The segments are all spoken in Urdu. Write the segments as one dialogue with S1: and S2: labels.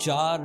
S1: 4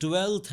S1: 12th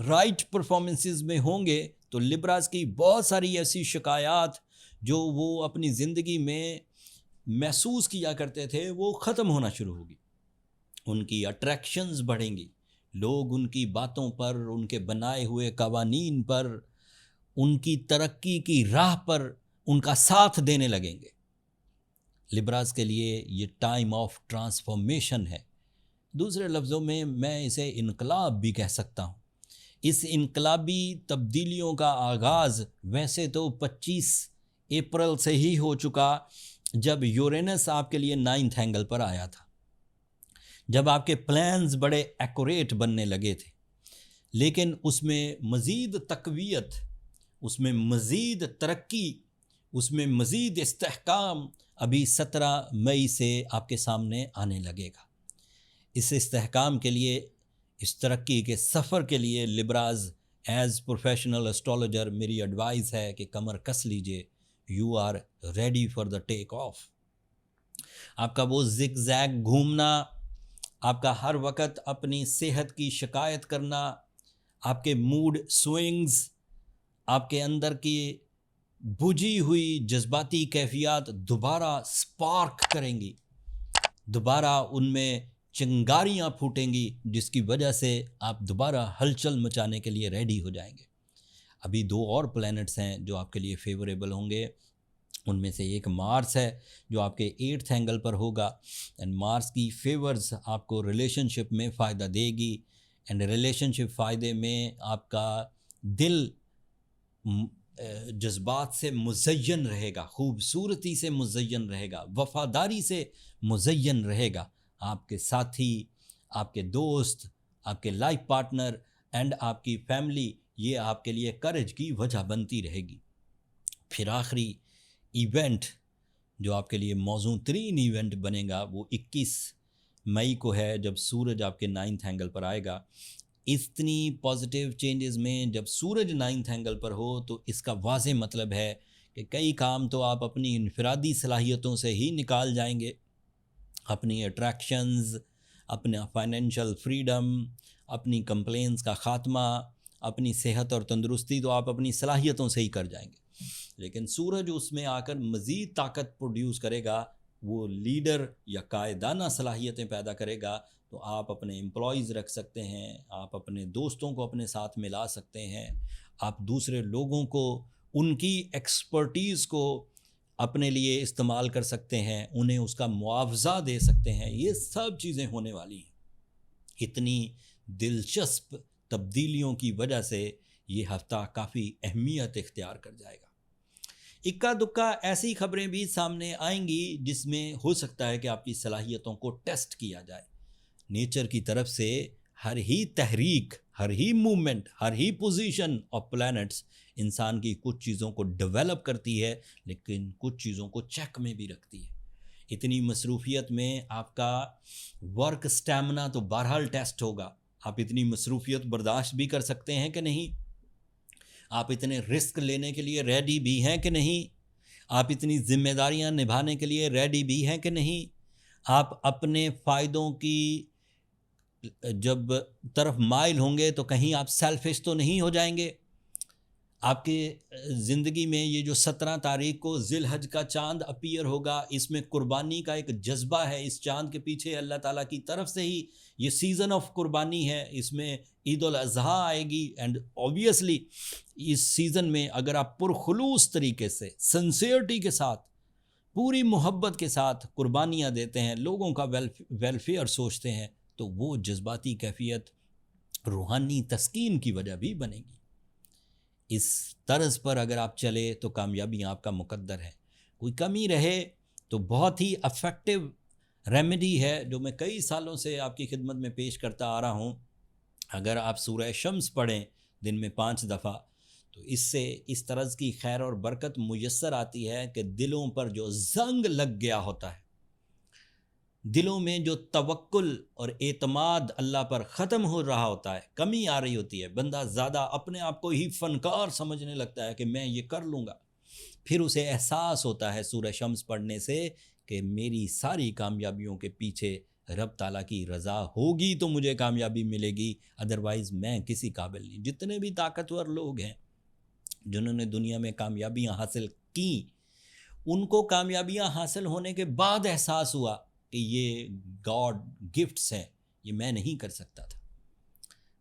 S1: رائٹ پرفارمنسز میں ہوں گے تو لبراز کی بہت ساری ایسی شکایات جو وہ اپنی زندگی میں محسوس کیا کرتے تھے وہ ختم ہونا شروع ہوگی. ان کی اٹریکشنز بڑھیں گی, لوگ ان کی باتوں پر, ان کے بنائے ہوئے قوانین پر, ان کی ترقی کی راہ پر ان کا ساتھ دینے لگیں گے. لبراز کے لیے یہ ٹائم آف ٹرانسفارمیشن ہے. دوسرے لفظوں میں اسے انقلاب بھی کہہ سکتا ہوں. اس انقلابی تبدیلیوں کا آغاز ویسے تو 25 اپریل سے ہی ہو چکا جب یورینس آپ کے لیے 9th اینگل پر آیا تھا, جب آپ کے پلانز بڑے ایکوریٹ بننے لگے تھے. لیکن اس میں مزید تقویت, اس میں مزید ترقی, اس میں مزید استحکام ابھی 17 مئی سے آپ کے سامنے آنے لگے گا. اس استحکام کے لیے, اس ترقی کے سفر کے لیے لبراز ایز پروفیشنل اسٹرالوجر میری ایڈوائز ہے کہ کمر کس لیجئے. You are ready for the take off. آپ کا وہ زگ زیگ گھومنا, آپ کا ہر وقت اپنی صحت کی شکایت کرنا, آپ کے موڈ سوئنگز, آپ کے اندر کی بجھی ہوئی جذباتی کیفیات دوبارہ سپارک کریں گی, دوبارہ ان میں چنگاریاں پھوٹیں گی, جس کی وجہ سے آپ دوبارہ ہلچل مچانے کے لیے ریڈی ہو جائیں گے. ابھی 2 اور پلینٹس ہیں جو آپ کے لیے فیوریبل ہوں گے. ان میں سے ایک مارس ہے جو آپ کے 8th اینگل پر ہوگا, اینڈ مارس کی فیورز آپ کو ریلیشن شپ میں فائدہ دے گی. اینڈ ریلیشن شپ فائدے میں آپ کا دل جذبات سے مزین رہے گا, خوبصورتی سے مزین رہے گا, وفاداری سے مزین رہے گا. آپ کے ساتھی, آپ کے دوست, آپ کے لائف پارٹنر اینڈ آپ کی فیملی, یہ آپ کے لیے کرج کی وجہ بنتی رہے گی. پھر آخری ایونٹ جو آپ کے لیے موزوں ترین ایونٹ بنے گا وہ 21 مئی کو ہے, جب سورج آپ کے 9th اینگل پر آئے گا. اتنی پازیٹیو چینجز میں جب سورج 9th اینگل پر ہو تو اس کا واضح مطلب ہے کہ کئی کام تو آپ اپنی انفرادی صلاحیتوں سے ہی نکال جائیں گے. اپنی اٹریکشنز, اپنا فائنینشیل فریڈم, اپنی کمپلینس کا خاتمہ, اپنی صحت اور تندرستی تو آپ اپنی صلاحیتوں سے ہی کر جائیں گے. لیکن سورج اس میں آ کر مزید طاقت پروڈیوس کرے گا, وہ لیڈر یا قائدانہ صلاحیتیں پیدا کرے گا. تو آپ اپنے امپلائیز رکھ سکتے ہیں, آپ اپنے دوستوں کو اپنے ساتھ ملا سکتے ہیں, آپ دوسرے لوگوں کو ان کی ایکسپرٹیز کو اپنے لیے استعمال کر سکتے ہیں, انہیں اس کا معاوضہ دے سکتے ہیں. یہ سب چیزیں ہونے والی ہیں. اتنی دلچسپ تبدیلیوں کی وجہ سے یہ ہفتہ کافی اہمیت اختیار کر جائے گا. اکا دکا ایسی خبریں بھی سامنے آئیں گی جس میں ہو سکتا ہے کہ آپ کی صلاحیتوں کو ٹیسٹ کیا جائے. نیچر کی طرف سے ہر ہی تحریک, ہر ہی موومنٹ, ہر ہی پوزیشن آف پلانٹس انسان کی کچھ چیزوں کو ڈیولپ کرتی ہے, لیکن کچھ چیزوں کو چیک میں بھی رکھتی ہے. اتنی مصروفیت میں آپ کا ورک سٹیمنا تو بہرحال ٹیسٹ ہوگا. آپ اتنی مصروفیت برداشت بھی کر سکتے ہیں کہ نہیں, آپ اتنے رسک لینے کے لیے ریڈی بھی ہیں کہ نہیں, آپ اتنی ذمہ داریاں نبھانے کے لیے ریڈی بھی ہیں کہ نہیں, آپ اپنے فائدوں کی جب طرف مائل ہوں گے تو کہیں آپ سیلفش تو نہیں ہو جائیں گے. آپ کے زندگی میں یہ جو 17 تاریخ کو ذی الحج کا چاند اپیئر ہوگا, اس میں قربانی کا ایک جذبہ ہے. اس چاند کے پیچھے اللہ تعالیٰ کی طرف سے ہی یہ سیزن آف قربانی ہے. اس میں عید الاضحیٰ آئے گی, اینڈ اوبیسلی اس سیزن میں اگر آپ پرخلوص طریقے سے, سنسیئرٹی کے ساتھ, پوری محبت کے ساتھ قربانیاں دیتے ہیں, لوگوں کا ویلفیئر سوچتے ہیں, تو وہ جذباتی کیفیت روحانی تسکین کی وجہ بھی بنے گی. اس طرز پر اگر آپ چلے تو کامیابی آپ کا مقدر ہے. کوئی کمی رہے تو بہت ہی افیکٹو ریمیڈی ہے جو میں کئی سالوں سے آپ کی خدمت میں پیش کرتا آ رہا ہوں. اگر آپ سورہ شمس پڑھیں دن میں 5 دفعہ تو اس سے اس طرز کی خیر اور برکت میسر آتی ہے کہ دلوں پر جو زنگ لگ گیا ہوتا ہے, دلوں میں جو توکل اور اعتماد اللہ پر ختم ہو رہا ہوتا ہے, کمی آ رہی ہوتی ہے, بندہ زیادہ اپنے آپ کو ہی فنکار سمجھنے لگتا ہے کہ میں یہ کر لوں گا. پھر اسے احساس ہوتا ہے سورہ شمس پڑھنے سے کہ میری ساری کامیابیوں کے پیچھے رب تعالیٰ کی رضا ہوگی تو مجھے کامیابی ملے گی، ادروائز میں کسی قابل نہیں۔ جتنے بھی طاقتور لوگ ہیں جنہوں نے دنیا میں کامیابیاں حاصل کیں، ان کو کامیابیاں حاصل ہونے کے بعد احساس ہوا کہ یہ گاڈ گفٹس ہیں، یہ میں نہیں کر سکتا تھا۔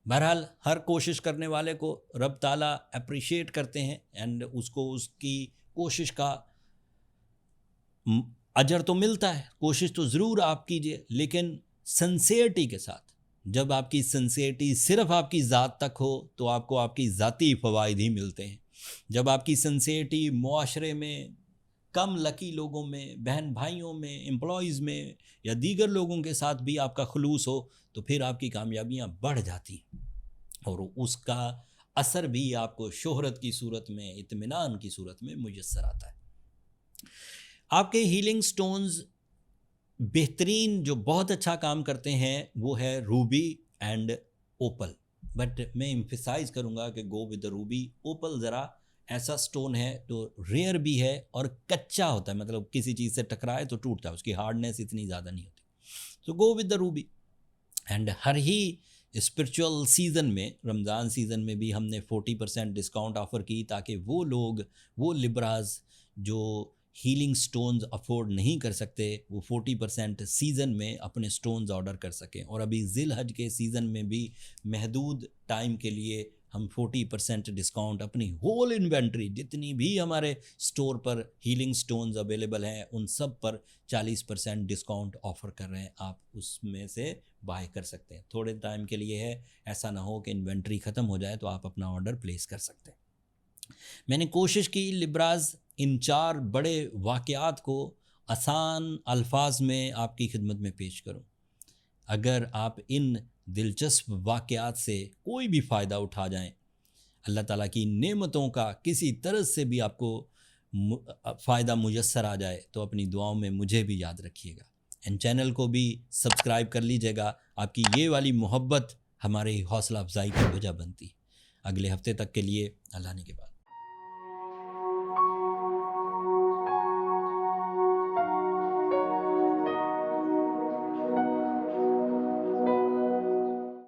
S1: بہرحال ہر کوشش کرنے والے کو رب تعالیٰ اپریشیٹ کرتے ہیں، اینڈ اس کو اس کی کوشش کا اجر تو ملتا ہے۔ کوشش تو ضرور آپ کیجئے، لیکن سنسیئرٹی کے ساتھ۔ جب آپ کی سنسیئرٹی صرف آپ کی ذات تک ہو تو آپ کو آپ کی ذاتی فوائد ہی ملتے ہیں۔ جب آپ کی سنسیئرٹی معاشرے میں کم لکی لوگوں میں، بہن بھائیوں میں، امپلائیز میں یا دیگر لوگوں کے ساتھ بھی آپ کا خلوص ہو تو پھر آپ کی کامیابیاں بڑھ جاتی ہیں، اور اس کا اثر بھی آپ کو شہرت کی صورت میں، اطمینان کی صورت میں میسر آتا ہے۔ آپ کے ہیلنگ سٹونز بہترین جو بہت اچھا کام کرتے ہیں وہ ہے روبی اینڈ اوپل، بٹ میں ایمفیسائز کروں گا کہ go with the Ruby. Opal ذرا ایسا سٹون ہے جو ریئر بھی ہے اور کچا ہوتا ہے، مطلب کسی چیز سے ٹکرائے تو ٹوٹتا ہے، اس کی ہارڈنیس اتنی زیادہ نہیں ہوتی۔ تو go with the Ruby. And Hare he spiritual season میں، رمضان سیزن میں بھی ہم نے 40% ڈسکاؤنٹ آفر کی تاکہ وہ لوگ، وہ لبراز جو ہیلنگ سٹونز افورڈ نہیں کر سکتے، وہ 40% سیزن میں اپنے سٹونز آرڈر کر سکیں۔ اور ابھی ذی الحج کے سیزن میں بھی محدود ٹائم کے لیے ہم 40% ڈسکاؤنٹ اپنی ہول انوینٹری، جتنی بھی ہمارے سٹور پر ہیلنگ سٹونز اویلیبل ہیں ان سب پر 40% ڈسکاؤنٹ آفر کر رہے ہیں۔ آپ اس میں سے بائی کر سکتے ہیں، تھوڑے ٹائم کے لیے ہے، ایسا نہ ہو کہ انوینٹری ختم ہو جائے تو آپ اپنا آرڈر پلیس کر سکتے ہیں۔ میں نے کوشش کی لبراز ان 4 بڑے واقعات کو آسان الفاظ میں آپ کی خدمت میں پیش کروں۔ اگر آپ ان دلچسپ واقعات سے کوئی بھی فائدہ اٹھا جائیں، اللہ تعالیٰ کی نعمتوں کا کسی طرح سے بھی آپ کو فائدہ میسر آ جائے تو اپنی دعاؤں میں مجھے بھی یاد رکھیے گا، ان چینل کو بھی سبسکرائب کر لیجیے گا۔ آپ کی یہ والی محبت ہماری حوصلہ افزائی کی وجہ بنتی ہے۔ اگلے ہفتے تک کے لیے اللہ نے کے بعد۔